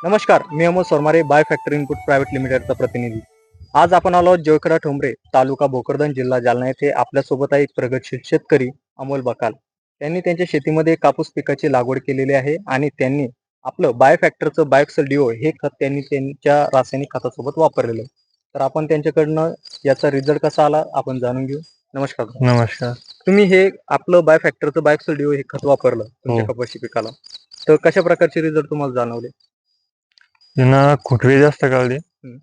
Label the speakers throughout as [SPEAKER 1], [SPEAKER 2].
[SPEAKER 1] नमस्कार, मी Amol Sormare, buy factory input private लिमिटेडचा प्रतिनिधी. आज आपण आलो आहोत जयखडा ठोंबरे, तालुका भोकरदन, जिल्हा जालना येथे. आपल्यासोबत आहे एक प्रगतशील शेतकरी अमोल बकाल. त्यांनी त्यांच्या शेतीमध्ये कापूस पिकाची लागवड केलेली आहे आणि त्यांनी आपलं बाय फॅक्टरचं बायोक्सल डिओ हे खत त्यांनी त्यांच्या रासायनिक खतासोबत वापरलेलं आहे. तर आपण त्यांच्याकडनं याचा रिझल्ट कसा आला आपण जाणून घेऊ. नमस्कार.
[SPEAKER 2] नमस्कार.
[SPEAKER 1] तुम्ही हे आपलं बाय फॅक्टरचं बायोक्सल डिओ हे खत वापरलं तुमच्या कपाशी पिकाला, तर कशा प्रकारचे रिझल्ट तुम्हाला जाणवले?
[SPEAKER 2] तिनं खुटवे जास्त काढली,
[SPEAKER 1] हम्म.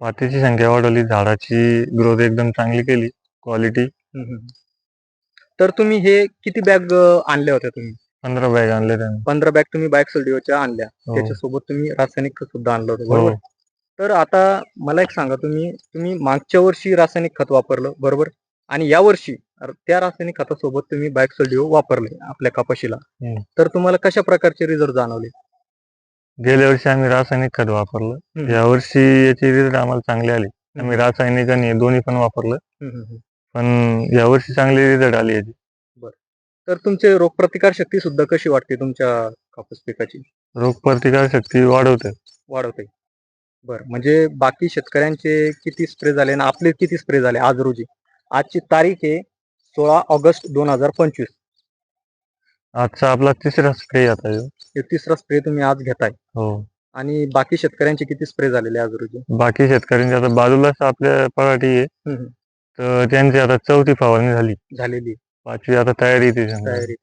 [SPEAKER 2] पातीची संख्या वाढवली, झाडाची ग्रोथ एकदम चांगली केली, क्वालिटी.
[SPEAKER 1] तर तुम्ही हे किती बॅग आणल्या होत्या तुम्ही?
[SPEAKER 2] 15 बॅग आणले त्याने.
[SPEAKER 1] 15 बॅग तुम्ही बायोक्सल डिओच्या आणल्या.
[SPEAKER 2] हो.
[SPEAKER 1] त्याच्यासोबत तुम्ही रासायनिक खत सुद्धा आणलं होतं,
[SPEAKER 2] हो.
[SPEAKER 1] बरोबर? तर आता मला एक सांगा, तुम्ही तुम्ही मागच्या वर्षी रासायनिक खत वापरलं, बरोबर? आणि या वर्षी त्या रासायनिक खतासोबत तुम्ही बायोक्सल डिओ वापरले आपल्या कपाशीला. तर तुम्हाला कशा प्रकारचे रिझल्ट जाणवले?
[SPEAKER 2] गेल्या वर्षी आम्ही रासायनिक खत वापरलं, या वर्षी याचे रिझल्ट आम्हाला चांगले आले. आम्ही रासायनिक आणि दोन्ही पण वापरलं, पण या वर्षी चांगले रिझल्ट आले याचे.
[SPEAKER 1] तर तुमचे रोगप्रतिकार शक्ती सुद्धा कशी वाटते तुमच्या कापूस पिकाची?
[SPEAKER 2] रोगप्रतिकार शक्ती वाढवते.
[SPEAKER 1] बरं, म्हणजे बाकी शेतकऱ्यांचे किती स्प्रे झाले आणि आपले किती स्प्रे झाले आज रोजी? आजची तारीख आहे 16 ऑगस्ट 2025.
[SPEAKER 2] आजचा आपला तिसरा स्प्रे आता ह्यो.
[SPEAKER 1] हे तिसरा स्प्रे तुम्ही आज घेताय.
[SPEAKER 2] हो.
[SPEAKER 1] आणि बाकी शेतकऱ्यांचे किती स्प्रे झालेले आज रोजी?
[SPEAKER 2] बाकी शेतकऱ्यांची आता बाजूलाच आपल्या पराठी आहे, तर त्यांची आता 4थी फवारणी
[SPEAKER 1] झालेली
[SPEAKER 2] 5वी आता तयारी आहे त्याची.
[SPEAKER 1] तयारी.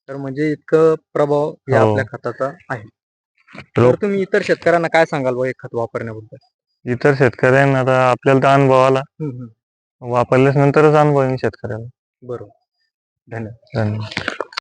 [SPEAKER 1] तर म्हणजे इतकं प्रभाव या
[SPEAKER 2] हो.
[SPEAKER 1] आपल्या खताचा आहे. तर तुम्ही इतर शेतकऱ्यांना काय सांगाल बा हे खत वापरण्याबद्दल?
[SPEAKER 2] इतर शेतकऱ्यांना आता आपल्याला तर अनुभव आला, वापरल्यास नंतरच अनुभव येईल शेतकऱ्याला.
[SPEAKER 1] बरोबर. धन्यवाद.
[SPEAKER 2] धन्यवाद.